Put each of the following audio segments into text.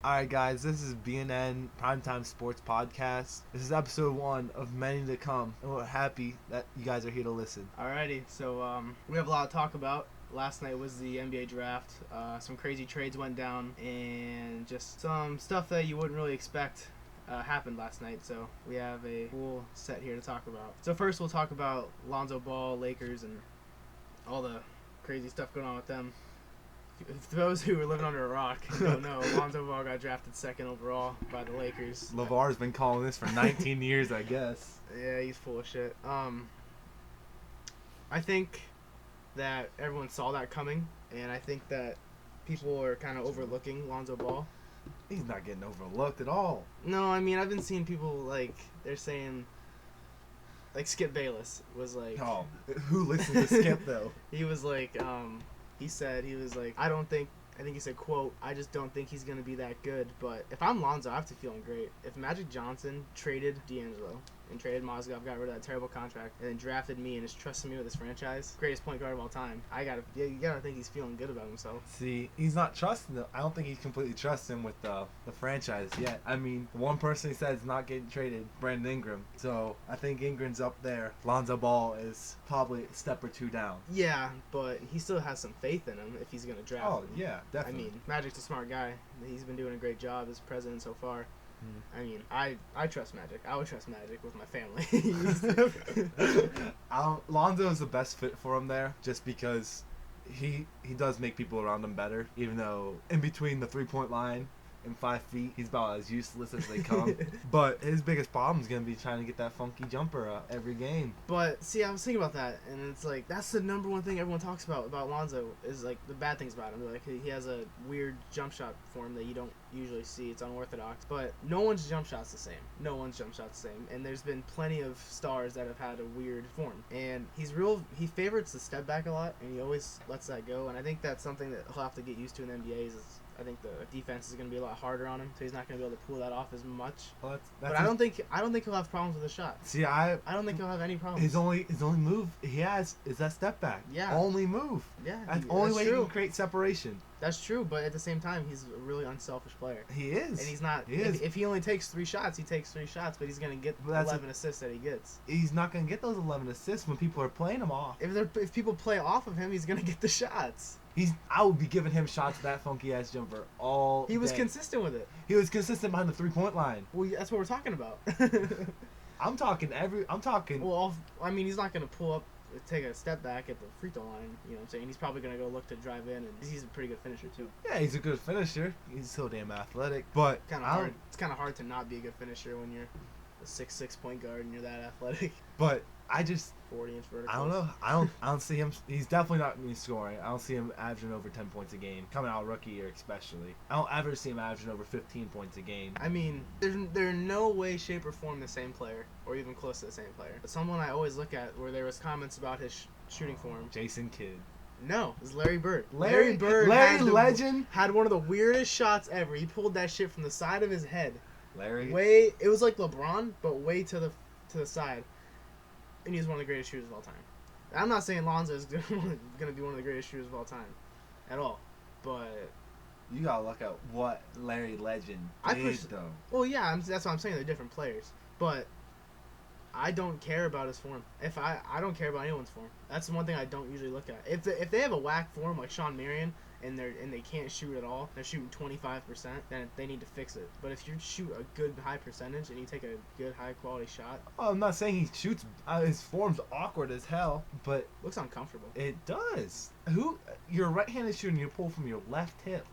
Alright guys, this is BNN Primetime Sports Podcast. This is episode 1 of many to come, and we're happy that you guys are here to listen. Alrighty, so we have a lot to talk about. Last night was the NBA draft. Some crazy trades went down, and just some stuff that you wouldn't really expect happened last night. So we have a full set here to talk about. So first we'll talk about Lonzo Ball, Lakers, and all the crazy stuff going on with them. For those who are living under a rock and don't know, Lonzo Ball got drafted second overall by the Lakers. LeVar's been calling this for 19 years, I guess. Yeah, he's full of shit. I think that everyone saw that coming, and I think that people are kind of overlooking Lonzo Ball. He's not getting overlooked at all. No, I mean, I've been seeing people, they're saying, Skip Bayless was like... Oh, who listens to Skip, though? He was like, he said, I think he said, quote, I just don't think he's going to be that good. But if I'm Lonzo, I have to feeling great. If Magic Johnson traded D'Angelo and traded Mozgov, got rid of that terrible contract, and then drafted me and is trusting me with his franchise, greatest point guard of all time, you gotta think he's feeling good about himself. See, he's not trusting them. I don't think he's completely trusting with the franchise yet. I mean, one person he said is not getting traded, Brandon Ingram. So I think Ingram's up there. Lonzo Ball is probably a step or two down. Yeah, but he still has some faith in him if he's going to draft him. Yeah, definitely. I mean, Magic's a smart guy. He's been doing a great job as president so far. I mean, I trust Magic. I would trust Magic with my family. Lonzo is the best fit for him there, just because he does make people around him better, even though in between the 3-point line and 5 feet, he's about as useless as they come. But his biggest problem is going to be trying to get that funky jumper every game. But, see, I was thinking about that, and it's like, that's the number one thing everyone talks about Lonzo, is, the bad things about him. They're like, he has a weird jump shot form that you don't usually see. It's unorthodox. But no one's jump shot's the same. No one's jump shot's the same. And there's been plenty of stars that have had a weird form. And he favorites the step back a lot, and he always lets that go. And I think that's something that he'll have to get used to in the NBA is I think the defense is going to be a lot harder on him, so he's not going to be able to pull that off as much. Well, but I don't think he'll have problems with the shot. See, I don't think he'll have any problems. His only move he has is that step back. Yeah. Only move. Yeah. That's the only way he can create separation. That's true, but at the same time, he's a really unselfish player. He is. And he's not. If he only takes 3 shots, he takes 3 shots, but he's going to get 11 assists that he gets. He's not going to get those 11 assists when people are playing him off. If people play off of him, he's going to get the shots. I would be giving him shots with that funky ass jumper all He was day. Consistent with it. He was consistent behind the 3-point line. Well, that's what we're talking about. I'm talking. Well, I mean, he's not going to pull up, take a step back at the free throw line. You know what I'm saying? He's probably going to go look to drive in, and he's a pretty good finisher too. Yeah, he's a good finisher. He's so damn athletic. But it's kind of hard to not be a good finisher when you're a 6'6" point guard and you're that athletic. But I just 40-inch verticals. I don't know. I don't see him. He's definitely not going to be scoring. I don't see him averaging over 10 points a game coming out rookie year, especially. I don't ever see him averaging over 15 points a game. I mean, they're in no way, shape, or form the same player, or even close to the same player. But someone I always look at where there was comments about his shooting form. Jason Kidd. No, it's Larry Bird. Larry Bird had one of the weirdest shots ever. He pulled that shit from the side of his head. It was like LeBron, but way to the side. And he's one of the greatest shooters of all time. I'm not saying Lonzo is going to be one of the greatest shooters of all time, at all. But you gotta look at what Larry Legend did, though. Well, yeah, that's what I'm saying. They're different players, but I don't care about his form. I don't care about anyone's form. That's the one thing I don't usually look at. If they have a whack form like Sean Marion and they can't shoot at all, they're shooting 25%, then they need to fix it. But if you shoot a good high percentage and you take a good high quality shot, I'm not saying he shoots. His form's awkward as hell, but looks uncomfortable. It does. You're a right-handed shooter and you pull from your left hip.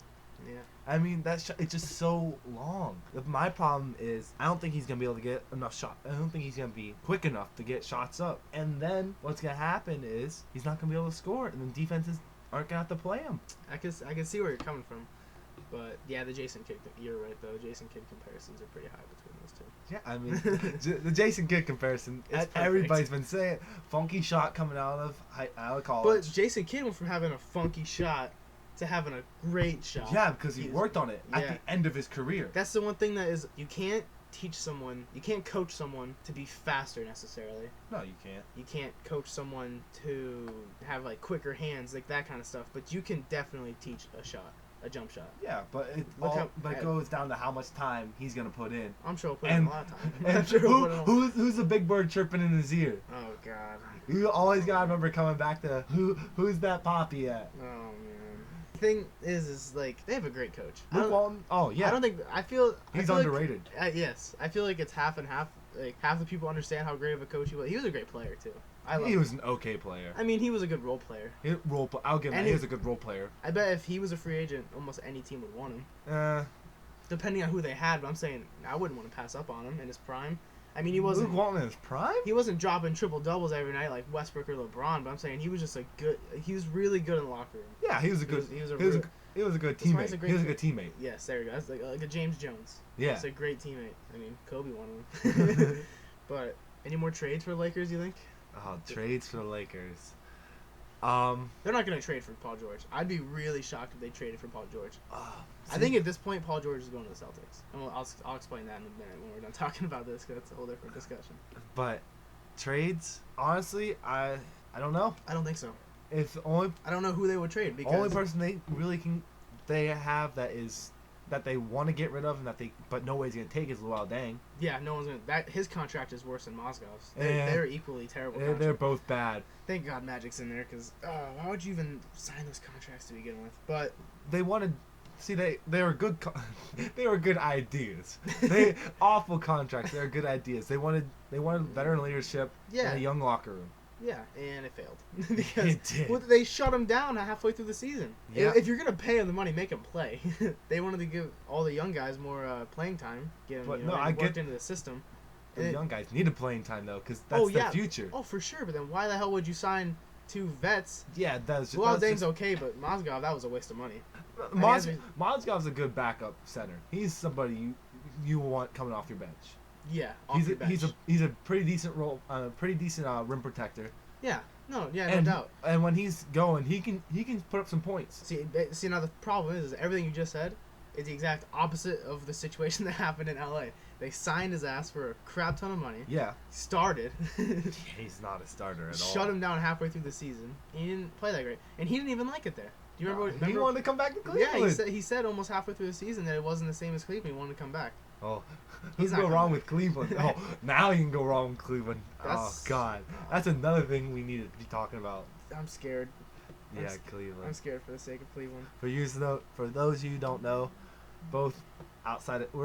Yeah. I mean, it's just so long. My problem is I don't think he's going to be able to get enough shots. I don't think he's going to be quick enough to get shots up. And then what's going to happen is he's not going to be able to score, and then defenses aren't going to have to play him. I can see where you're coming from. But, yeah, the Jason Kidd, you're right, though. Jason Kidd comparisons are pretty high between those two. Yeah, I mean, the Jason Kidd comparison, everybody's been saying, funky shot coming out of college. But Jason Kidd went from having a funky shot to having a great shot. Yeah, because he worked on it at the end of his career. That's the one thing that is, you can't coach someone to be faster necessarily. No, you can't. You can't coach someone to have quicker hands, that kind of stuff. But you can definitely teach a shot. a jump shot. Yeah, but it Look goes down to how much time he's gonna put in. I'm sure he'll put in a lot of time. And I'm sure he'll put in a lot. who's the big bird chirping in his ear? Oh God. You always gotta remember coming back to who's that Poppy at? Oh man. The thing is like they have a great coach. Luke Walton. Oh yeah. I feel underrated. Yes, I feel like it's half and half. Like half the people understand how great of a coach he was. He was a great player too. He was an okay player. I mean, he was a good role player. I'll give him. He was a good role player. I bet if he was a free agent, almost any team would want him. Depending on who they had, but I'm saying I wouldn't want to pass up on him in his prime. I mean, he wasn't. Luke Walton in his prime? He wasn't dropping triple doubles every night like Westbrook or LeBron, but I'm saying he was just he was really good in the locker room. Yeah, he was a good. He was a good teammate. He was a good teammate. Yes, there you go. That's like a James Jones. Yeah. He's a great teammate. I mean, Kobe wanted him. But any more trades for the Lakers? You think? Oh, trades for the Lakers. They're not going to trade for Paul George. I'd be really shocked if they traded for Paul George. I think at this point, Paul George is going to the Celtics. And I'll explain that in a minute when we're done talking about this, because that's a whole different discussion. But trades, honestly, I don't know. I don't think so. I don't know who they would trade, because only person they have that they want to get rid of but nobody's gonna take is Luol Deng. Yeah, no one's gonna. His contract is worse than Mozgov's. They're equally terrible. They're both bad. Thank God Magic's in there, because why would you even sign those contracts to begin with? But they wanted. See, they were good. They were good ideas. Awful contracts. They were good ideas. They wanted veteran leadership and a young locker room. Yeah, and it failed because it did. Well, they shut him down halfway through the season. Yeah. If you're gonna pay him the money, make him play. They wanted to give all the young guys more playing time, get them worked into the system. The young guys needed playing time though, because that's their future. Oh, for sure. But then why the hell would you sign two vets? Yeah, that's. Well, Deng's okay, but Mozgov, that was a waste of money. Mozgov's a good backup center. He's somebody you want coming off your bench. Yeah, he's a pretty decent rim protector. Yeah, no doubt. And when he's going, he can put up some points. See now the problem is everything you just said is the exact opposite of the situation that happened in LA. They signed his ass for a crap ton of money. Yeah. Started. He's not a starter at all. Shut him down halfway through the season. He didn't play that great, and he didn't even like it there. Do you remember? He wanted to come back to Cleveland. Yeah, he said almost halfway through the season that it wasn't the same as Cleveland. He wanted to come back. Oh, who's go wrong with Cleveland? Oh, now you can go wrong with Cleveland. Oh God, that's another thing we need to be talking about. I'm scared. Cleveland. I'm scared for the sake of Cleveland. For those of you who don't know, we're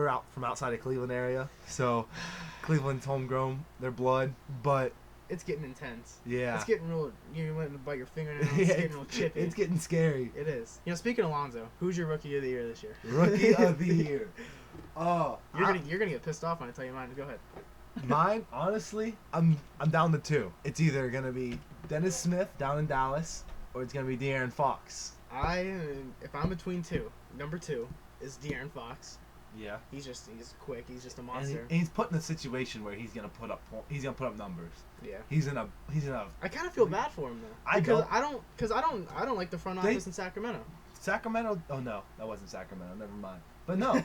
out from outside of Cleveland area, so Cleveland's homegrown, their blood, but it's getting intense. Yeah. It's getting real. You want to bite your fingernails. It's getting real chippy. It's getting scary. It is. Speaking of Lonzo, who's your rookie of the year this year? Rookie of the year. Oh, you're gonna get pissed off when I tell you mine. Go ahead. Mine, honestly, I'm down to two. It's either gonna be Dennis Smith down in Dallas, or it's gonna be De'Aaron Fox. If I'm between two, number two is De'Aaron Fox. Yeah. He's quick. He's just a monster. And he's put in a situation where he's gonna put up numbers. Yeah. He's in a. I kind of feel bad for him though. I don't like the front office in Sacramento. Sacramento. Oh no, that wasn't Sacramento. Never mind. But no,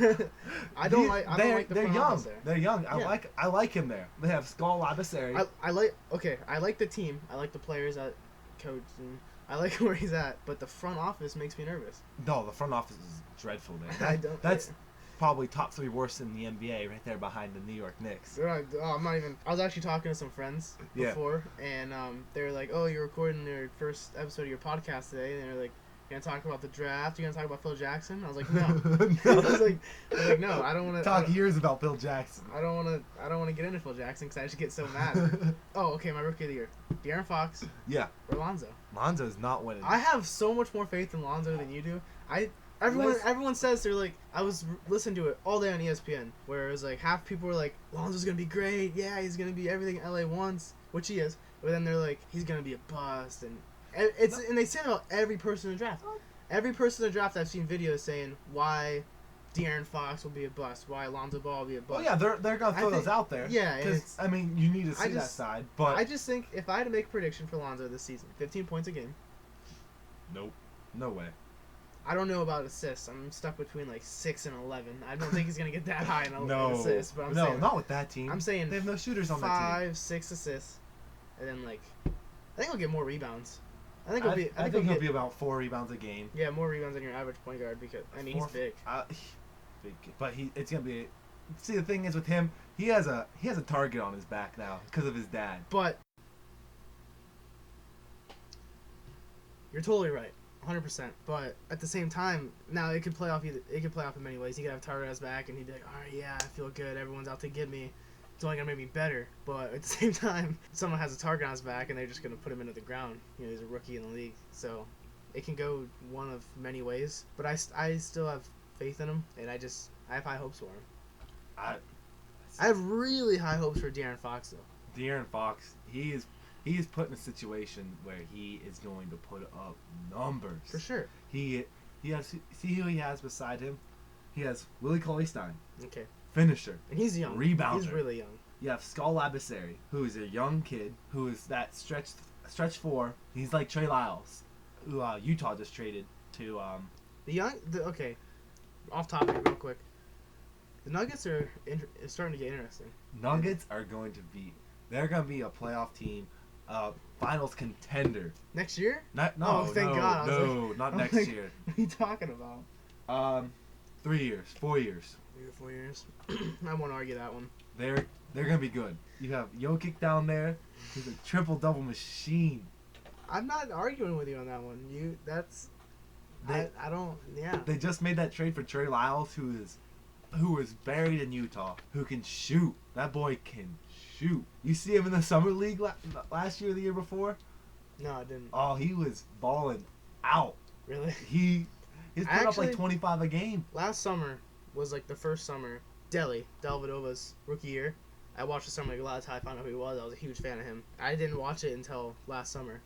I don't like the front office there. They're young. I like him there. They have Skull Labassery. I like the team. I like the players that coach, and I like where he's at. But the front office makes me nervous. No, the front office is dreadful there. That's probably top 3 worst in the NBA, right there behind the New York Knicks. I'm not even. I was actually talking to some friends before, and they were like, "Oh, you're recording your first episode of your podcast today," and they're like, "You gonna talk about the draft? You gonna talk about Phil Jackson?" I was like, "No." I was like, "No, I don't want to talk years about Phil Jackson. I don't want to get into Phil Jackson because I just get so mad." Oh, okay, my rookie of the year, De'Aaron Fox. Yeah. Or Lonzo. Lonzo's not winning. I have so much more faith in Lonzo than you do. Everyone says they're like, I was listening to it all day on ESPN, where it was like half people were like, Lonzo's gonna be great, yeah, he's gonna be everything LA wants, which he is, but then they're like, he's gonna be a bust, and they say about every person in the draft. Every person in the draft I've seen videos saying why De'Aaron Fox will be a bust, why Lonzo Ball will be a bust. Oh yeah, they're gonna throw those out there. Yeah, because I mean you need to see that side, but I just think if I had to make a prediction for Lonzo this season, 15 points a game. Nope, no way. I don't know about assists. I'm stuck between like 6 and 11. I don't think he's gonna get that high in assists. But I'm saying, not with that team. I'm saying they have no shooters on that team. 5, 6 assists, and then like I think he'll get more rebounds. I think he'll be about 4 rebounds a game. Yeah, more rebounds than your average point guard because he's big. Big, but it's gonna be. See, the thing is with him, he has a target on his back now because of his dad. But you're totally right, 100%. But at the same time, now it could play off in many ways. He could have a target on his back, and he'd be like, "All right, yeah, I feel good. Everyone's out to get me. It's only gonna make me better." But at the same time, someone has a target on his back, and they're just gonna put him into the ground. You know, he's a rookie in the league, so it can go one of many ways. But I still have faith in him, and I have high hopes for him. I have really high hopes for De'Aaron Fox, though. De'Aaron Fox, he is put in a situation where he is going to put up numbers. For sure. He has, see who he has beside him? He has Willie Cauley-Stein. Okay. Finisher. And he's young. Rebounder. He's really young. You have Skull Abisseri, who is a young kid, who is that stretch 4. He's like Trey Lyles, who Utah just traded to. Okay. Off topic, real quick. The Nuggets are starting to get interesting. Nuggets are going to be. They're going to be a playoff team, finals contender. Next year? Not God. Not next year. What are you talking about? 3 years, 4 years. 3 or 4 years. I won't argue that one. They're going to be good. You have Jokic down there, who's a triple-double machine. I'm not arguing with you on that one. I don't. Yeah. They just made that trade for Trey Lyles, who is buried in Utah, who can shoot. That boy can shoot. You see him in the summer league last year or the year before? No, I didn't. Oh, he was balling out. Really? He's put up like 25 a game. Last summer was like the first summer. Dellavedova's rookie year. I watched the summer league a lot. That's how I found out who he was. I was a huge fan of him. I didn't watch it until last summer,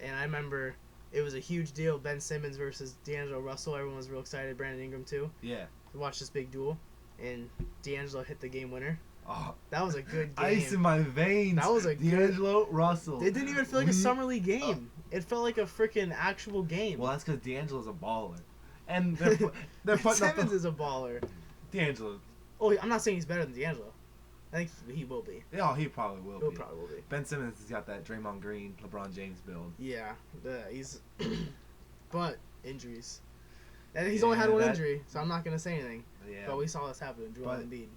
and I remember it was a huge deal. Ben Simmons versus D'Angelo Russell. Everyone was real excited. Brandon Ingram too. Yeah. To watch this big duel, and D'Angelo hit the game winner. Oh, that was a good game. Ice in my veins. That was a D'Angelo Russell. It didn't even feel like a summer league game. It felt like a freaking actual game. Well, that's because D'Angelo's a baller, and they're putting Simmons is a baller. D'Angelo. Oh, I'm not saying he's better than D'Angelo. I think he will be. Yeah, he probably will be. He probably will be. Ben Simmons has got that Draymond Green, LeBron James build. Yeah, he's. But injuries. And he's only had one injury, so I'm not gonna say anything. Yeah. But we saw this happen to Joel Embiid.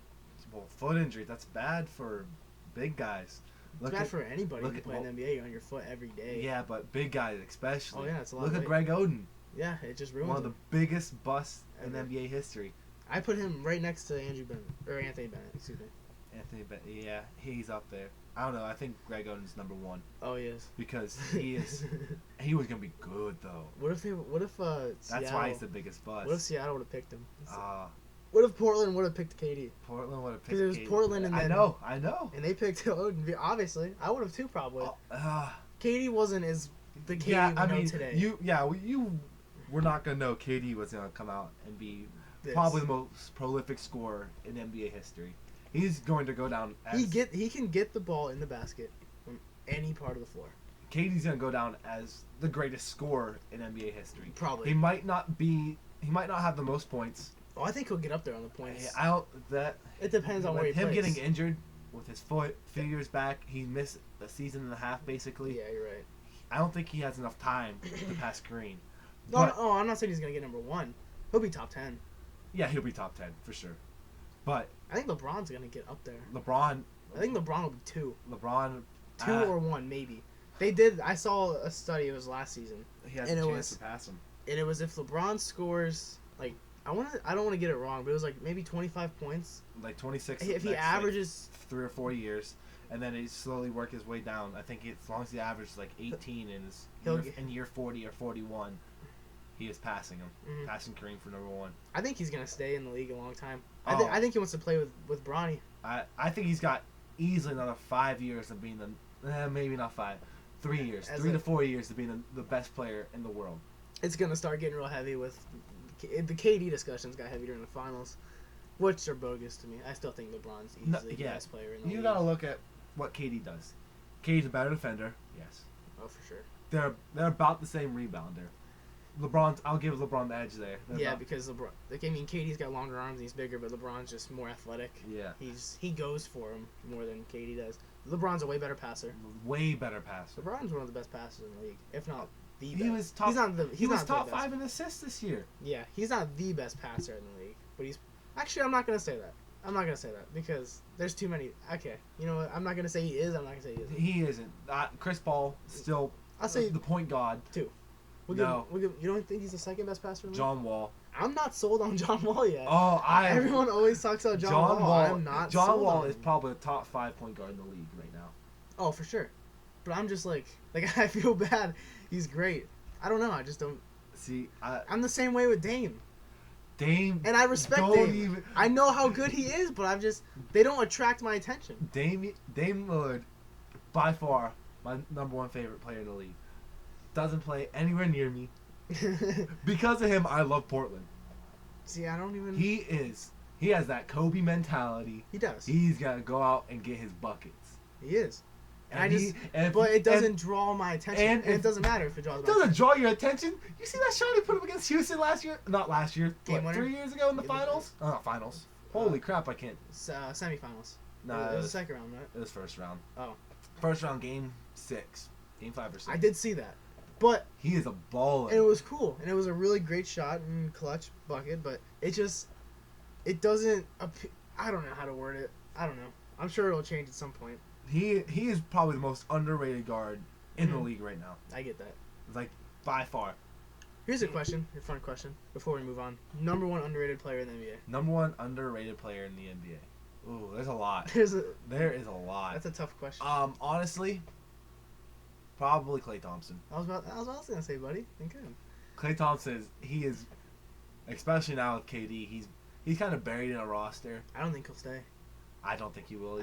Well, foot injury, that's bad for big guys. It's bad for anybody when you play in the NBA. You're on your foot every day. Yeah, but big guys especially. Oh yeah, it's a lot. Look at Greg Oden. Yeah, it just ruins one of the biggest busts in NBA history. I put him right next to Anthony Bennett. Excuse me. Anthony Bennett. Yeah, he's up there. I don't know. I think Greg Oden's number 1. Oh, he is. Because he is. He was gonna be good though. What if Seattle, that's why he's the biggest bust. What if Seattle would have picked him? What if Portland would have picked KD? Portland would have picked. Because it was Portland and then I know. And they picked Oden. Obviously, I would have too probably. KD wasn't as the KD we know today. We're not gonna know KD was gonna come out and be probably the most prolific scorer in NBA history. He's going to go down as... He can get the ball in the basket from any part of the floor. KD's going to go down as the greatest scorer in NBA history. Probably. He might not have the most points. Oh, I think he'll get up there on the points. It depends on where he plays. Him getting injured with his foot a few years back, he missed a season and a half basically. Yeah, you're right. I don't think he has enough time to pass Kareem. I'm not saying he's going to get number 1. He'll be top 10. Yeah, he'll be top 10 for sure. But I think LeBron's gonna get up there. I think LeBron will be 2. 2 or 1 maybe. They did. I saw a study. It was last season. He has a chance to pass him. And it was if LeBron scores like I don't want to get it wrong, but it was like maybe 25 points. Like 26. If he averages 3 or 4 years, and then he slowly work his way down. I think as long as he averages like 18 in year 40 or 41. He is passing him, passing Kareem for number 1. I think he's gonna stay in the league a long time. Oh. I think he wants to play with Bronny. I think he's got easily another 5 years of being maybe not 5, 3 years, 3 to 4 years of being the best player in the world. It's gonna start getting real heavy with the KD discussions. Got heavy during the finals, which are bogus to me. I still think LeBron's easily the best player in the league. You gotta look at what KD does. KD's a better defender. Yes. Oh, for sure. They're about the same rebounder. I'll give LeBron the edge there. Because LeBron. KD's got longer arms and he's bigger, but LeBron's just more athletic. Yeah. He goes for him more than KD does. LeBron's a way better passer. Way better passer. LeBron's one of the best passers in the league, if not the He best. was top. He's not top the best. 5 in assists this year. Yeah, he's not the best passer in the league, but he's actually. I'm not gonna say that. I'm not gonna say that because there's too many. Okay, you know what? I'm not gonna say he is. I'm not gonna say he isn't. He isn't. Chris Paul still. I'll say the point guard. 2. No. You don't think he's the second best passer in the league? John Wall. I'm not sold on John Wall yet. Oh, Everyone always talks about John Wall. I'm not John sold Wall on is him. probably a top 5 point guard in the league right now. Oh, for sure. But I'm just like I feel bad. He's great. I don't know. I just don't. See, I'm the same way with Dame. Dame. And I respect Dame. I know how good he is, but they don't attract my attention. Dame Lillard, by far my number 1 favorite player in the league. Doesn't play anywhere near me. Because of him, I love Portland. See, I don't even. He has that Kobe mentality. He does. He's got to go out and get his buckets. He is. And but it doesn't draw my attention. And it doesn't matter if it draws my attention. It doesn't draw your attention. You see that shot he put up against Houston last year? Not last year. Game winner? 3 years ago in the finals? Oh, not finals. Holy crap, I can't. Semifinals. Nah, it was the second round, right? It was first round. Oh. First round, game 6. Game 5 or 6. I did see that. But he is a baller. And it was cool. And it was a really great shot and clutch bucket, but it doesn't I don't know how to word it. I don't know. I'm sure it'll change at some point. He is probably the most underrated guard in the league right now. I get that. Like, by far. Here's a fun question, before we move on. Number 1 underrated player in the NBA. Number 1 underrated player in the NBA. Ooh, there's a lot. There is a lot. That's a tough question. Honestly, probably Klay Thompson. I was gonna say, buddy. Think him. Klay Thompson is, especially now with KD, he's kind of buried in a roster. I don't think he'll stay. I don't think he will.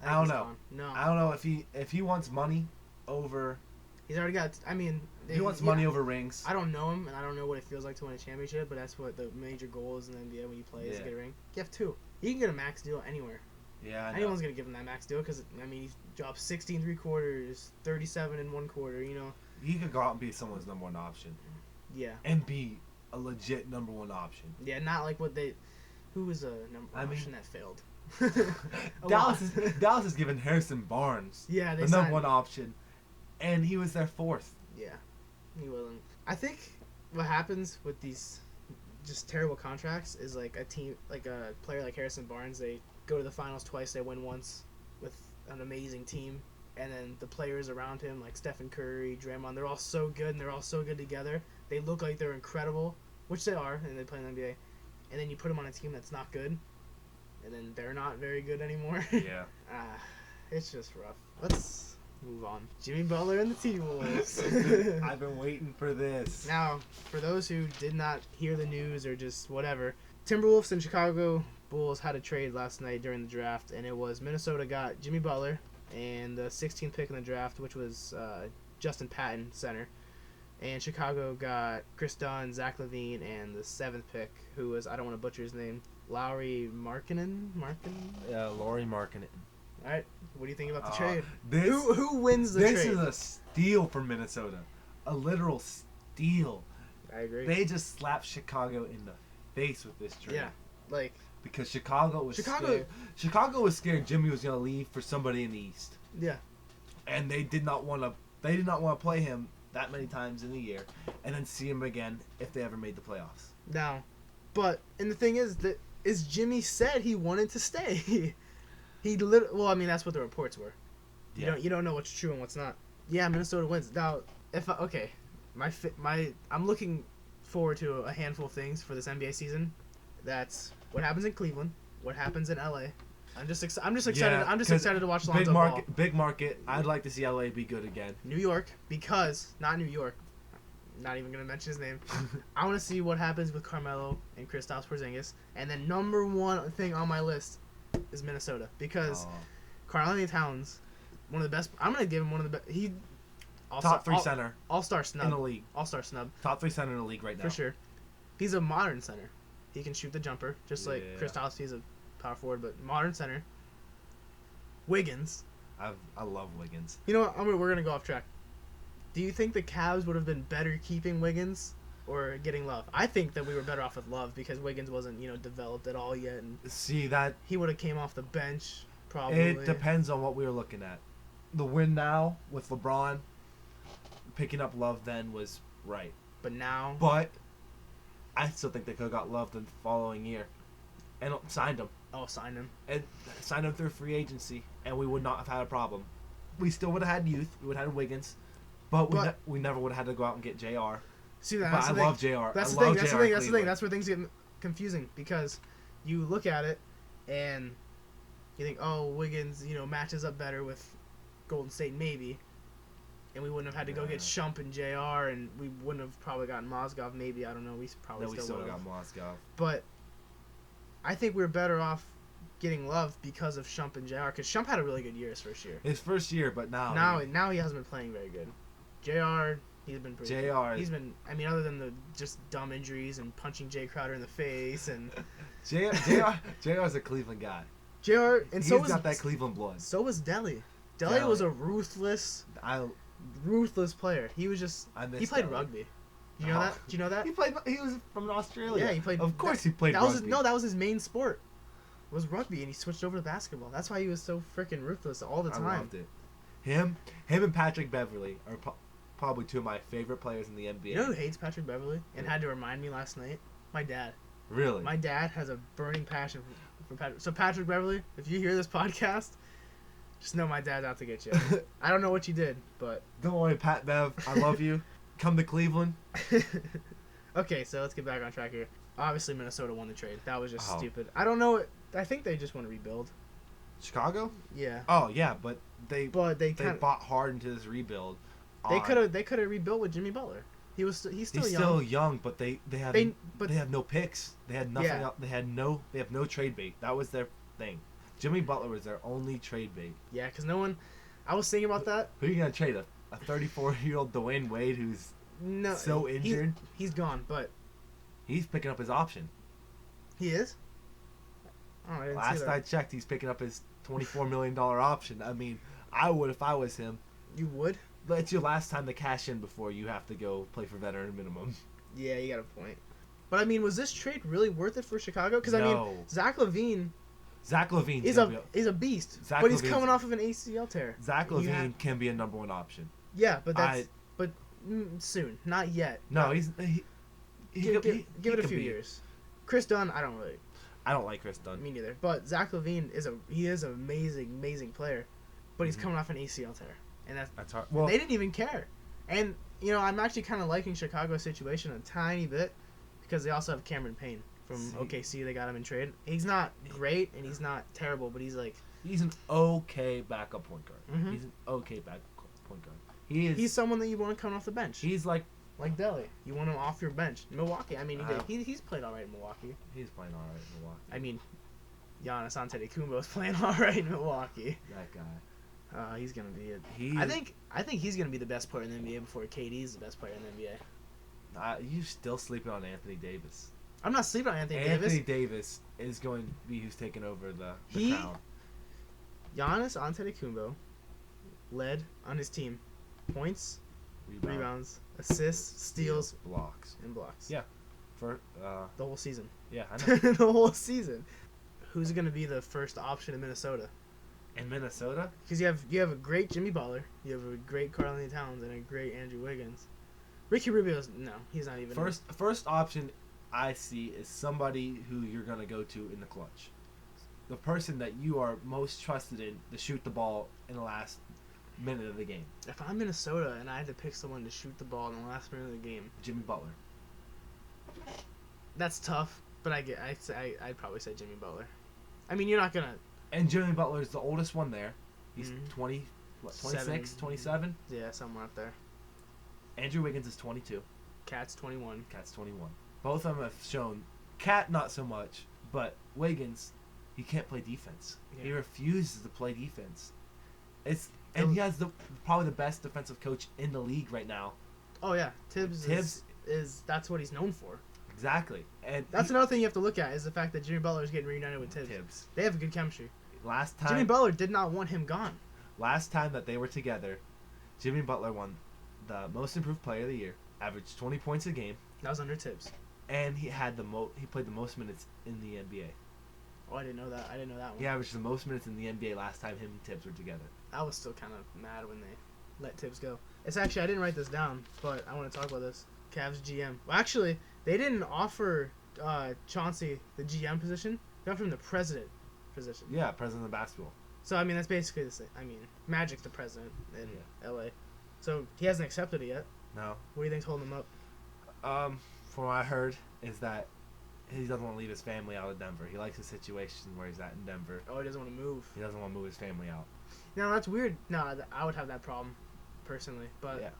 I don't know. Gone. No. I don't know if he wants money over. He's already got. I mean, he wants money over rings. I don't know him, and I don't know what it feels like to win a championship. But that's what the major goal is in the NBA when you play is to get a ring. You have 2. You can get a max deal anywhere. Yeah, I know. Anyone's gonna give him that max deal because he dropped 60 in 3 quarters, 37 in 1 quarter. You know. He could go out and be someone's number 1 option. Yeah. And be a legit number 1 option. Yeah, not like what they. Who was a number 1 option that failed? Dallas is giving Harrison Barnes the number 1 option, and he was their 4th. Yeah, he wasn't. I think what happens with these just terrible contracts is like a player like Harrison Barnes, they go to the finals twice, they win once with an amazing team, and then the players around him like Stephen Curry, Draymond, they're all so good and they're all so good together. They look like they're incredible, which they are, and they play in the NBA. And then you put them on a team that's not good. And then they're not very good anymore. Yeah. It's just rough. Let's move on. Jimmy Butler and the T-Wolves. I've been waiting for this. Now, for those who did not hear the news or just whatever, Timberwolves and Chicago Bulls had a trade last night during the draft, and it was Minnesota got Jimmy Butler and the 16th pick in the draft, which was Justin Patton, center. And Chicago got Chris Dunn, Zach LaVine, and the 7th pick, who was, I don't want to butcher his name, Lauri Markkanen? Yeah, Lauri Markkanen. All right, what do you think about the trade? Who wins the trade? This is a steal for Minnesota. A literal steal. I agree. They just slapped Chicago in the face with this trade. Yeah, because Chicago was scared. Chicago was scared Jimmy was going to leave for somebody in the East. Yeah. And they did not want to play him that many times in a year and then see him again if they ever made the playoffs. Now, and the thing is Jimmy said he wanted to stay. That's what the reports were. Yeah. You don't know what's true and what's not. Yeah, Minnesota wins. Now, I'm looking forward to a handful of things for this NBA season. That's what happens in Cleveland, what happens in LA. I'm just excited. Yeah, I'm just excited to watch Lonzo Ball. Big market. I'd like to see LA be good again. New York, because not New York. Not even gonna mention his name. I want to see what happens with Carmelo and Kristaps Porzingis. And then number 1 thing on my list is Minnesota, because Karl-Anthony Towns, one of the best. I'm gonna give him one of the best. Top 3 center. All-star snub in the league. All-star snub. Top 3 center in the league right now. For sure. He's a modern center. He can shoot the jumper, just like Kristaps. He's a power forward, but modern center. Wiggins. I love Wiggins. You know what? We're gonna go off track. Do you think the Cavs would have been better keeping Wiggins or getting Love? I think that we were better off with Love because Wiggins wasn't, developed at all yet, and see that he would have came off the bench probably. It depends on what we were looking at. The win now with LeBron, picking up Love then was right. But now, But I still think they could have got Love the following year and signed him. sign him. And signed him through free agency, and we would not have had a problem. We still would have had youth. We would have had Wiggins, but we never would have had to go out and get JR. See, But that's I the love thing. JR. That's I the thing. love That's JR the thing. in That's the thing. Cleveland. That's where things get confusing because you look at it and you think, oh, Wiggins, matches up better with Golden State maybe, and we wouldn't have had to go get Shump and JR, and we wouldn't have probably gotten Mozgov maybe. I don't know. We probably We still got Mozgov. But I think we're better off getting Love because of Shump and JR, because Shump had a really good year his first year. His first year, but now he hasn't been playing very good. JR, he's been pretty good. He's been, other than the just dumb injuries and punching Jay Crowder in the face and JR's a Cleveland guy. JR, and He's got that Cleveland blood. So was Deli. Deli was a ruthless player. He was just he played rugby. Do you know that? Do you know that? He was from Australia. Yeah, he played. Of course, he played rugby. That was his main sport. Was rugby, and he switched over to basketball. That's why he was so freaking ruthless all the time. I loved it. Him and Patrick Beverley are probably two of my favorite players in the NBA. You know who hates Patrick Beverley and had to remind me last night? My dad. Really? My dad has a burning passion for Patrick. So Patrick Beverley, if you hear this podcast, just know my dad's out to get you. I don't know what you did, but don't worry, Pat Bev. I love you. Come to Cleveland. Okay, so let's get back on track here. Obviously, Minnesota won the trade. That was just stupid. I don't know. I think they just want to rebuild. Chicago? Yeah. Oh yeah, but they bought hard into this rebuild. They could have rebuilt with Jimmy Butler. He's still young, but they have no picks. They had nothing else. They have no trade bait. That was their thing. Jimmy Butler was their only trade bait. Yeah, because no one. I was thinking about that. Who are you gonna trade? A 34-year-old Dwayne Wade who's so injured. He's gone, but he's picking up his option. He is? Oh, I didn't see Last that. I checked, he's picking up his $24 million option. I mean, I would if I was him. You would? But it's your last time to cash in before you have to go play for veteran minimum. Yeah, you got a point. But I mean, was this trade really worth it for Chicago? Because I mean, Zach LaVine is a beast, but he's coming off of an ACL tear. Zach LaVine can be a number one option. Yeah, but soon, not yet. No, give it a few years. Chris Dunn, I don't like Chris Dunn. Me neither. But Zach LaVine is an amazing player, but he's coming off an ACL tear, and that's hard. Well, they didn't even care. And I'm actually kind of liking Chicago's situation a tiny bit because they also have Cameron Payne from OKC. They got him in trade. He's not great and he's not terrible, but he's an okay backup point guard. Mm-hmm. He's an okay backup point guard. He's someone that you want to come off the bench. He's like Deli. You want him off your bench. Milwaukee. I mean, he's played all right in Milwaukee. He's playing all right in Milwaukee. I mean, Giannis Antetokounmpo is playing all right in Milwaukee. That guy. He's gonna be it. I think he's gonna be the best player in the NBA before KD is the best player in the NBA. You still sleeping on Anthony Davis? I'm not sleeping on Anthony Davis. Anthony Davis is going to be who's taking over the crown. Giannis Antetokounmpo led on his team points, rebounds, assists, steals, blocks. Yeah, for the whole season. Yeah, I know. The whole season. Who's going to be the first option in Minnesota? In Minnesota? Because you have a great Jimmy Butler, you have a great Karl-Anthony Towns, and a great Andrew Wiggins. Ricky Rubio's he's not even first option. I see is somebody who you're going to go to in the clutch. The person that you are most trusted in to shoot the ball in the last minute of the game. If I'm Minnesota and I had to pick someone to shoot the ball in the last minute of the game, Jimmy Butler. That's tough, but I'd probably say Jimmy Butler. I mean, you're not going to... And Jimmy Butler is the oldest one there. He's 26, 27? Yeah, somewhere up there. Andrew Wiggins is 22. Cat's 21. Both of them have shown, Cat not so much, but Wiggins, he can't play defense. Yeah. He refuses to play defense. And he has probably the best defensive coach in the league right now. Oh yeah, Tibbs is that's what he's known for. Exactly, and that's another thing you have to look at is the fact that Jimmy Butler is getting reunited with Tibbs. They have a good chemistry. Last time, Jimmy Butler did not want him gone. Last time that they were together, Jimmy Butler won the Most Improved Player of the Year, averaged 20 points a game. That was under Tibbs. And he had he played the most minutes in the NBA. Oh, I didn't know that. I didn't know that one. He averaged the most minutes in the NBA last time him and Tibbs were together. I was still kind of mad when they let Tibbs go. It's actually, I didn't write this down, but I want to talk about this. Cavs GM. Well, actually, they didn't offer Chauncey the GM position. They offered him the president position. Yeah, president of basketball. So, I mean, that's basically the same. I mean, Magic's the president in LA. So, he hasn't accepted it yet. No. What do you think's holding him up? From what I heard, is that he doesn't want to leave his family out of Denver. He likes the situation where he's at in Denver. Oh, he doesn't want to move. He doesn't want to move his family out. No, that's weird. No, I would have that problem, personally. But Yeah.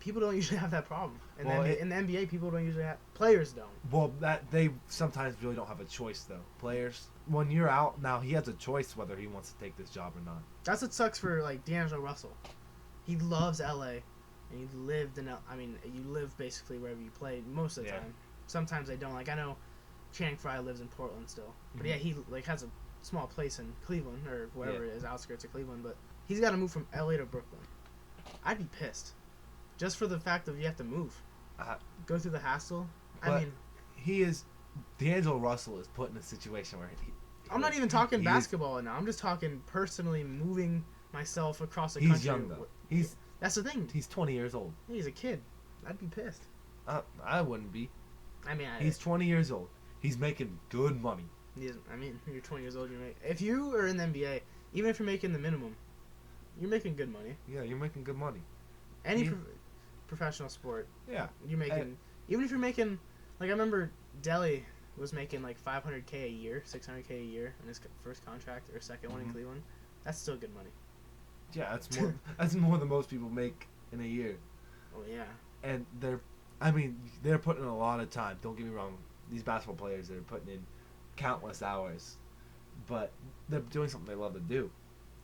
people don't usually have that problem. And Well, in the NBA, people don't usually have... Players don't. Well, that they sometimes really don't have a choice, though. Players, when you're out, now he has a choice whether he wants to take this job or not. That's what sucks for, like, D'Angelo Russell. He loves LA. And he lived in... I mean, you live basically wherever you play most of the time. Sometimes they don't. Like, I know Channing Frye lives in Portland still. But yeah, he, like, has a small place in Cleveland, or whatever it is, outskirts of Cleveland. But he's got to move from LA to Brooklyn. I'd be pissed. Just for the fact that you have to move. Go through the hassle. I mean... He is... D'Angelo Russell is put in a situation where I'm not even talking basketball now. I'm just talking personally moving myself across the country. He's young, though. That's the thing. He's 20 years old. He's a kid. I'd be pissed. I wouldn't be. I mean... He's 20 years old. He's making good money. I mean, you're 20 years old. If you are in the NBA, even if you're making the minimum, you're making good money. Yeah, you're making good money. Any professional sport. Yeah. You're making... even if you're making... Like, I remember Delly was making, like, $500K a year, $600K a year in his first contract, or second one in Cleveland. That's still good money. Yeah, that's more. That's more than most people make in a year. Oh yeah. And they're putting in a lot of time. Don't get me wrong. These basketball players, they're putting in countless hours, but they're doing something they love to do.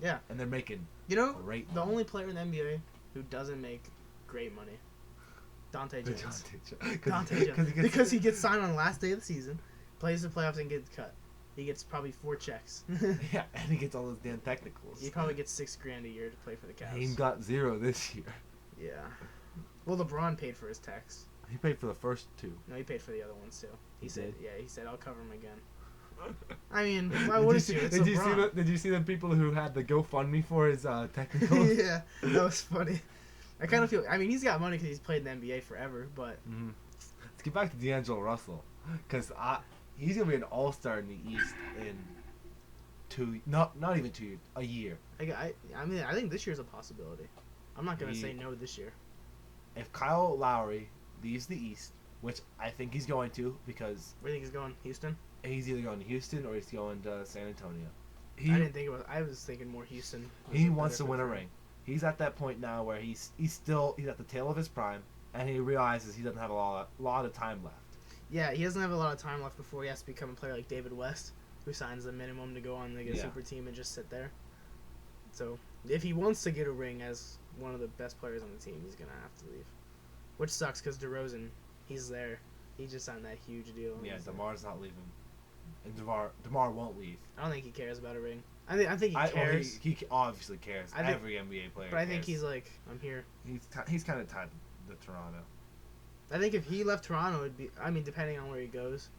Yeah. And they're making great money. The only player in the NBA who doesn't make great money, Dante Jones. Dante Jones. Because he gets signed on the last day of the season, plays the playoffs, and gets cut. He gets probably 4 checks. Yeah, and he gets all those damn technicals. He probably gets $6,000 a year to play for the Cavs. He got 0 this year. Yeah. Well, LeBron paid for his techs. He paid for the first 2. No, he paid for the other ones too. He said, did? Yeah, he said, I'll cover him again. I mean, why wouldn't you? It's LeBron. Did you see the people who had the GoFundMe for his technicals? Yeah, that was funny. I kind of feel... I mean, he's got money because he's played in the NBA forever, but... Let's get back to D'Angelo Russell. Because he's going to be an all-star in the East in not even 2 years, a year. I mean, I think this year's a possibility. I'm not going to say no this year. If Kyle Lowry leaves the East, which I think he's going to, because... Where do you think he's going? Houston? He's either going to Houston or he's going to San Antonio. I didn't think about... I was thinking more Houston. He wants to win a ring. He's at that point now where he's at the tail of his prime, and he realizes he doesn't have a lot of time left. Yeah, he doesn't have a lot of time left before he has to become a player like David West, who signs the minimum to go on like a super team and just sit there. So, if he wants to get a ring as one of the best players on the team, he's going to have to leave. Which sucks because DeRozan, he's there. He just signed that huge deal. Yeah, DeMar's not leaving. And DeMar won't leave. I don't think he cares about a ring. I think he cares. He obviously cares. Every NBA player. But I think he's like, I'm here. He's kind of tied to Toronto. I think if he left Toronto, it'd be... I mean, depending on where he goes,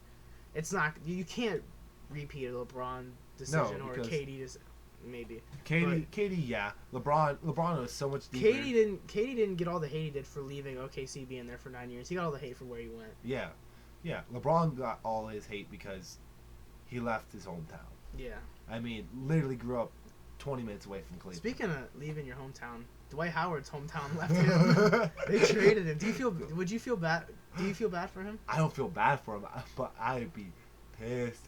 it's not... You can't repeat a LeBron decision or a KD decision. Maybe. KD, yeah. LeBron was so much deeper. KD didn't get all the hate he did for leaving OKC being there for 9 years. He got all the hate for where he went. Yeah. Yeah. LeBron got all his hate because he left his hometown. Yeah. I mean, literally grew up 20 minutes away from Cleveland. Speaking of leaving your hometown, Dwight Howard's hometown left him. They traded him. Would you feel bad? Do you feel bad for him? I don't feel bad for him, but I'd be pissed.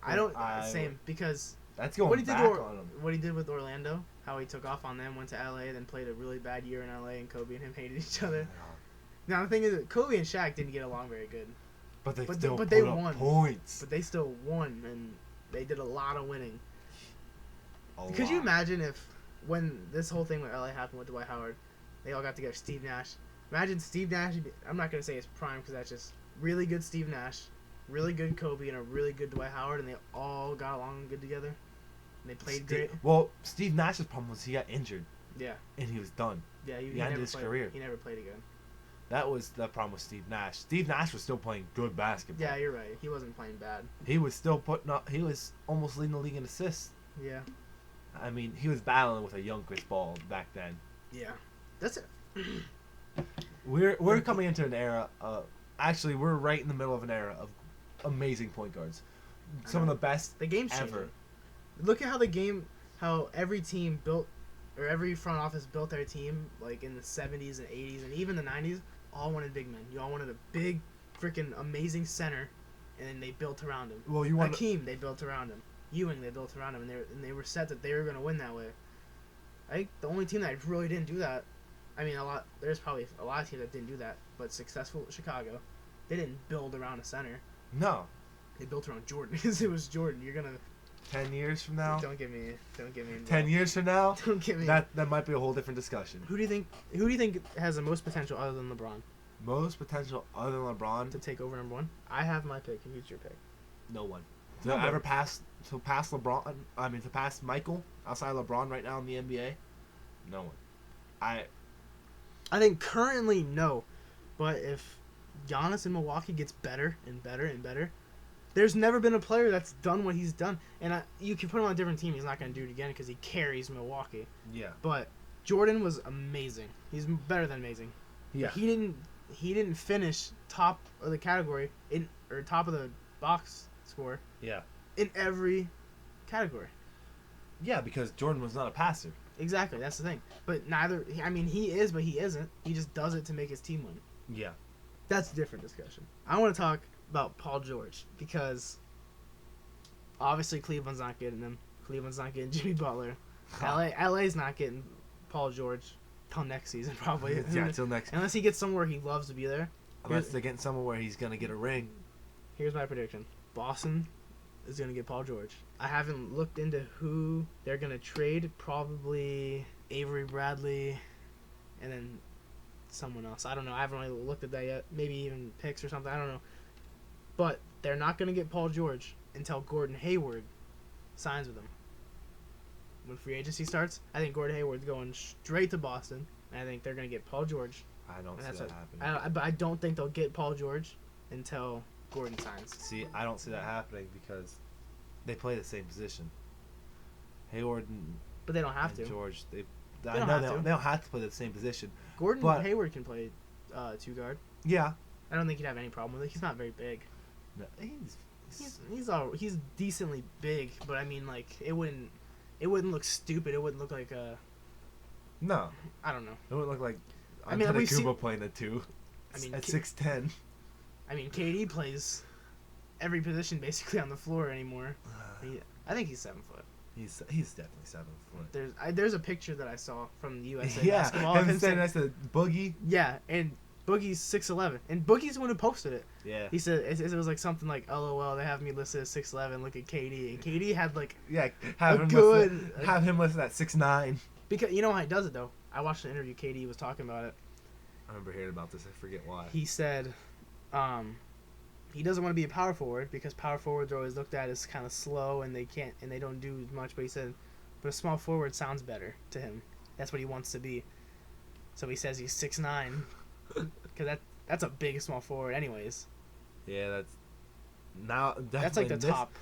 Same, because that's going back on him. What he did with Orlando, how he took off on them, went to LA, then played a really bad year in LA, and Kobe and him hated each other. Now the thing is, Kobe and Shaq didn't get along very good. But they won points. But they still won, and they did a lot of winning. Could you imagine if, when this whole thing with LA happened with Dwight Howard, they all got together, Steve Nash. Imagine Steve Nash, I'm not going to say his prime because that's just really good Steve Nash, really good Kobe, and a really good Dwight Howard, and they all got along good together. And they played great. Well, Steve Nash's problem was he got injured. Yeah. And he was done. Yeah, he ended his career. He never played again. That was the problem with Steve Nash. Steve Nash was still playing good basketball. Yeah, you're right. He wasn't playing bad. He was still putting up. He was almost leading the league in assists. Yeah. I mean, he was battling with a young Chris Paul back then. Yeah. That's it. We're coming into an era of actually we're right in the middle of an era of amazing point guards. Some of the best The game's ever. changing. Look at how every team built, or every front office built their team, like in the 70s and 80s and even the 90s, all wanted big men. You all wanted a big, freaking amazing center, and then they built around him. Well, you want Hakeem, they built around him. Ewing, they built around him, and they were set that they were going to win that way. I think the only team that really didn't do that, I mean, there's probably a lot of teams that didn't do that, but successful Chicago, they didn't build around a center. No. They built around Jordan because it was Jordan. You're gonna 10 years from now. don't get me. Involved. 10 years from now. Don't get me. That might be a whole different discussion. Who do you think has the most potential other than LeBron Most potential other than LeBron? to take over number one? I have my pick. Who's your pick? No one. No To one. ever pass LeBron? I mean, to pass Michael outside LeBron right now in the NBA? No one. I think currently no, but if Giannis in Milwaukee gets better and better and better, there's never been a player that's done what he's done. And you can put him on a different team, he's not going to do it again because he carries Milwaukee. Yeah. But Jordan was amazing. He's better than amazing. Yeah. He didn't finish top of the category or top of the box score Yeah. in every category. Yeah, because Jordan was not a passer. Exactly, that's the thing. But he is, but he isn't. He just does it to make his team win. Yeah. That's a different discussion. I want to talk about Paul George because obviously Cleveland's not getting him. Cleveland's not getting Jimmy Butler. LA's not getting Paul George till next season probably. Yeah, till next. Unless he gets somewhere he loves to be there. Unless they're getting somewhere where he's gonna get a ring. Here's my prediction. Boston is going to get Paul George. I haven't looked into who they're going to trade. Probably Avery Bradley and then someone else. I don't know. I haven't really looked at that yet. Maybe even picks or something. I don't know. But they're not going to get Paul George until Gordon Hayward signs with them. When free agency starts, I think Gordon Hayward's going straight to Boston. And I think they're going to get Paul George. I don't see that happening. But I don't think they'll get Paul George until Gordon signs. See, I don't see that happening because they play the same position. Hayward But they don't have to. George, they don't have to play the same position. Gordon Hayward can play two guard. Yeah. I don't think he'd have any problem with it. He's not very big. No, He's decently big, but I mean, like, it wouldn't look stupid. It wouldn't look like a. No. I don't know. It wouldn't look like we've seen, Kubo playing the two. I mean, at 6'10". I mean, KD plays every position basically on the floor anymore. I think he's 7 foot. He's definitely 7 foot. There's a picture that I saw from the USA yeah, basketball. him saying that's a Boogie. Yeah, and Boogie's 6'11", and Boogie's the one who posted it. Yeah. He said it was like something like, "LOL, they have me listed as 6'11". Look at KD, and KD had like have him listed at 6'9". Because you know how he does it though. I watched an interview. KD was talking about it. I remember hearing about this. I forget why. He said, he doesn't want to be a power forward because power forwards are always looked at as kind of slow and they don't do much. But he said, but a small forward sounds better to him. That's what he wants to be. So he says he's 6'9", because that's a big small forward, anyways. Yeah, that's like the top.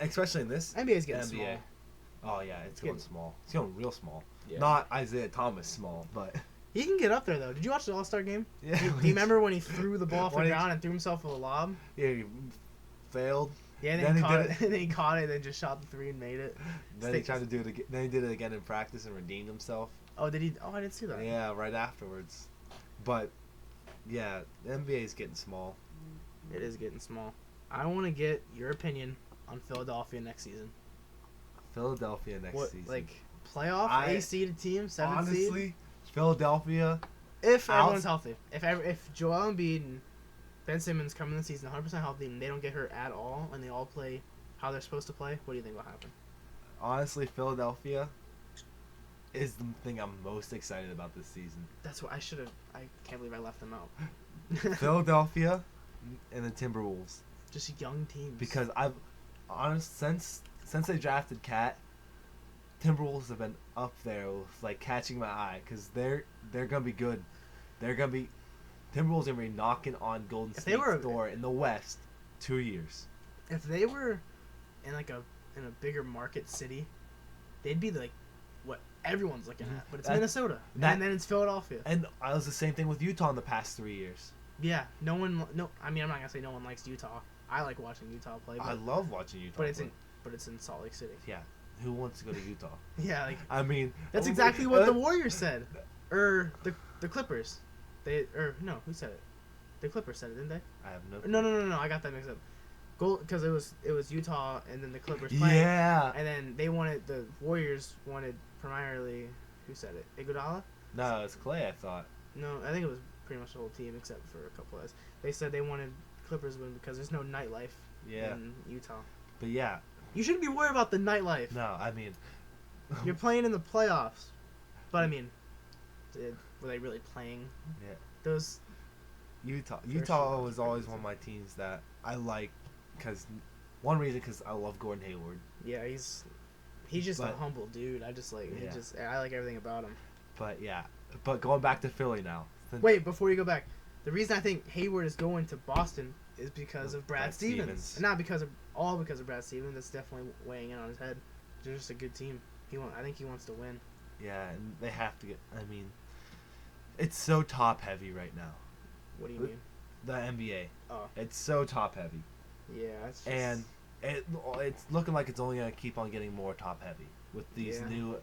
Especially in this NBA's getting NBA. small. Oh yeah, it's going small. It's going real small. Yeah. Not Isaiah Thomas small, but he can get up there though. Did you watch the All-Star game? Yeah. Do you remember when he threw the ball off the ground and threw himself a lob? Yeah, he failed. Yeah, and then he caught it. And then he caught it, and then just shot the three and made it. Then he tried to do it again. Then he did it again in practice and redeemed himself. Oh, did he? Oh, I didn't see that. Yeah, right afterwards. But yeah, the NBA is getting small. It is getting small. I want to get your opinion on Philadelphia next season. Philadelphia next season. Like playoff A-seeded team, 7th honestly, seed. Philadelphia. If everyone's healthy, if Joel Embiid and Ben Simmons come in the season 100% healthy and they don't get hurt at all and they all play how they're supposed to play, what do you think will happen? Honestly, Philadelphia is the thing I'm most excited about this season. That's what I should have. I can't believe I left them out. Philadelphia and the Timberwolves. Just young teams. Because since they drafted Cat, Timberwolves have been up there with like catching my eye because they're gonna be good. Timberwolves are gonna be knocking on Golden State's door in the West 2 years. If they were in a bigger market city, they'd be like what everyone's looking at, but it's That- Minnesota, and then it's Philadelphia. And it was the same thing with Utah in the past 3 years. Yeah, I mean, I'm not gonna say no one likes Utah. I like watching Utah play, I but, love watching Utah. but it's play. in Salt Lake City. Yeah, who wants to go to Utah? Yeah, like I mean, that's exactly what the Warriors said, or the Clippers. No, who said it? The Clippers said it, didn't they? I have no. No. I got that mixed up. Because it was Utah and then the Clippers playing. Yeah. And then the Warriors wanted primarily, who said it? Iguodala? No, it's Clay. I thought. No, I think it was pretty much the whole team except for a couple guys. They said they wanted Clippers win because there's no nightlife in Utah. But yeah. You shouldn't be worried about the nightlife. No, I mean. You're playing in the playoffs. But I mean, were they really playing? Yeah. Those. Utah was always one of my teams that I like because I love Gordon Hayward. Yeah, he's just a humble dude. I just like I like everything about him. But going back to Philly now. Wait, before you go back, the reason I think Hayward is going to Boston is because of Brad Stevens. Not because of Brad Stevens. That's definitely weighing in on his head. They're just a good team. I think he wants to win. Yeah, and they have to get. I mean, it's so top heavy right now. What do you mean? The NBA. Oh. It's so top heavy. Yeah, it's just... And it's looking like it's only gonna keep on getting more top heavy with the new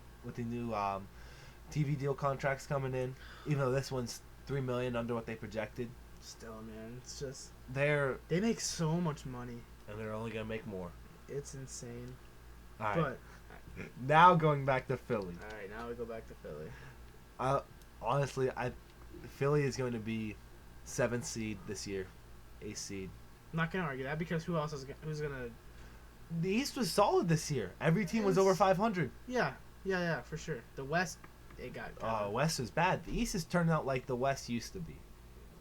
TV deal contracts coming in. Even though this one's $3 million under what they projected. Still, man, it's just they make so much money, and they're only gonna make more. It's insane. All right. But now going back to Philly. All right, now we go back to Philly. Honestly, Philly is going to be 7th seed this year, 8th seed. I'm not gonna argue that because who's gonna? The East was solid this year. Every team was over 500. Yeah, for sure. The West, it got. West was bad. The East has turned out like the West used to be.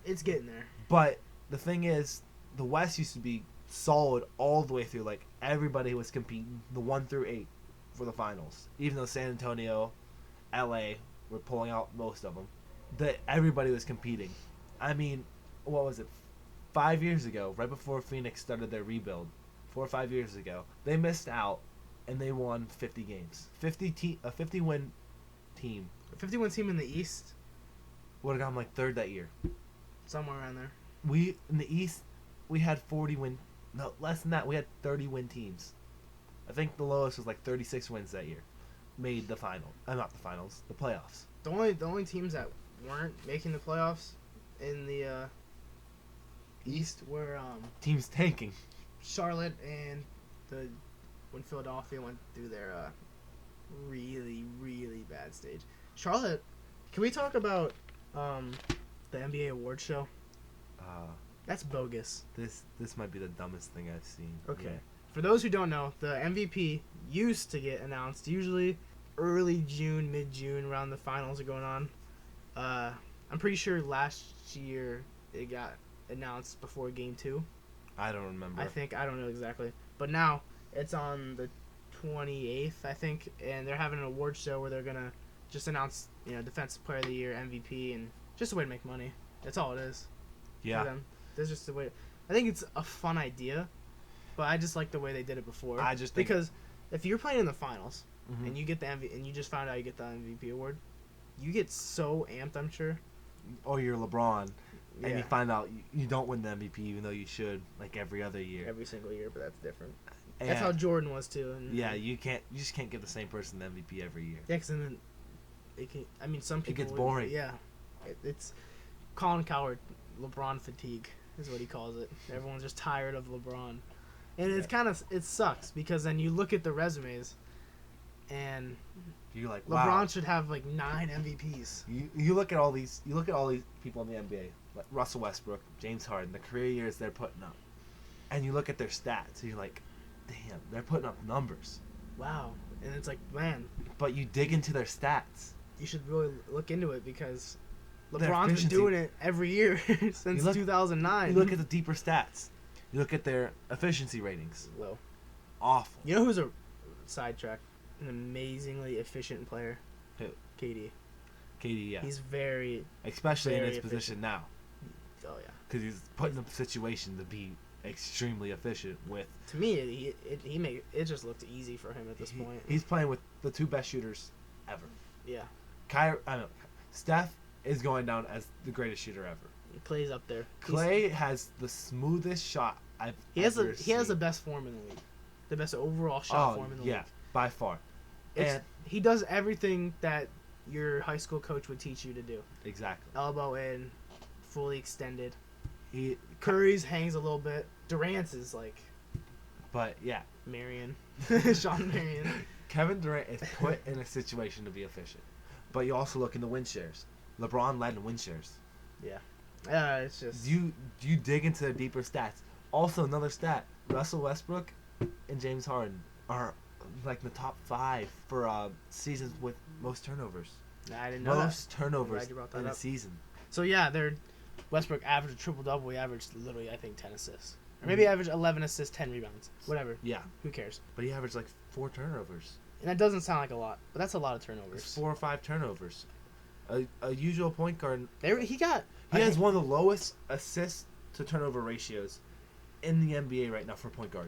It's getting there. But the thing is, the West used to be solid all the way through. Like everybody was competing the 1 through 8 for the finals. Even though San Antonio, LA were pulling out most of them, everybody was competing. I mean, what was it? 5 years ago, right before Phoenix started their rebuild, 4 or 5 years ago, they missed out and they won 50 games. A 50-win team. A 50-win team in the East would have gone like 3rd that year. Somewhere around there. In the East, we had 40-win. No, less than that. We had 30-win teams. I think the lowest was like 36 wins that year. Made the final. Not the finals. The playoffs. The only teams that weren't making the playoffs in the East were teams tanking. Charlotte and when Philadelphia went through their really, really bad stage. Charlotte, can we talk about the NBA award show? That's bogus. This might be the dumbest thing I've seen. Okay. Yeah. For those who don't know, the MVP used to get announced usually early June, mid-June, around the finals are going on. I'm pretty sure last year it got announced before Game 2. I don't remember. I don't know exactly. But now it's on the 28th, I think, and they're having an award show where they're going to just announce, Defensive Player of the Year, MVP, and just a way to make money. That's all it is. Yeah. For them. There's just a way. I think it's a fun idea, but I just like the way they did it before. Because if you're playing in the finals and you get the and you just found out you get the MVP award, you get so amped, I'm sure. Or you're LeBron, and you find out you don't win the MVP even though you should, like every other year. Every single year, but that's different. And that's how Jordan was too. And, you just can't give the same person the MVP every year. Yeah, because then it can. I mean, some people. It gets boring. Yeah, it's Colin Cowherd, LeBron fatigue is what he calls it. Everyone's just tired of LeBron, and it's it sucks because then you look at the resumes, and you're like, LeBron wow. should have like 9 MVPs. You look at all these people in the NBA, like Russell Westbrook, James Harden, the career years they're putting up, and you look at their stats, and you're like, damn, they're putting up numbers. Wow, and it's like, man. But you dig into their stats. You should really look into it because LeBron's been doing it every year since 2009. You look at the deeper stats. You look at their efficiency ratings. Low. Awful. You know who's a sidetrack? An amazingly efficient player. Who? KD. KD, yeah. He's very, especially very in his efficient. position now. Oh yeah. Because he's put in a situation to be extremely efficient with. To me, it just looked easy for him at this point. He's playing with the 2 best shooters ever. Yeah. Steph is going down as the greatest shooter ever. Clay's up there. Clay has the smoothest shot I've ever seen. He has the best form in the league. The best overall shot form in the league. Yeah, by far. And he does everything that your high school coach would teach you to do. Exactly. Elbow in, fully extended. Curry's hangs a little bit. Durant's is like... But, yeah. Marion. Sean Marion. Kevin Durant is put in a situation to be efficient. But you also look in the win shares. LeBron led in win shares. Yeah. It's just... You dig into the deeper stats. Also, another stat. Russell Westbrook and James Harden are like in the top 5 for seasons with most turnovers. I didn't know most turnovers in a season. So, yeah, Westbrook averaged a triple-double. He averaged literally, I think, 10 assists. Or maybe averaged 11 assists, 10 rebounds. Whatever. Yeah. Who cares? But he averaged like 4 turnovers. And that doesn't sound like a lot, but that's a lot of turnovers. It's 4 or 5 turnovers. A usual point guard. He has one of the lowest assist to turnover ratios in the NBA right now for point guard.